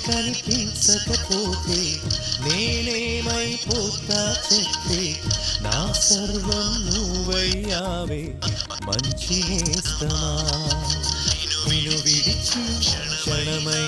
కనిపించకపోతే నేనేమైపోతా చెప్పే నా సర్వం నువ్వయ్యావే మంచి నేస్తమా నిన్ను విడిచి క్షణమైనా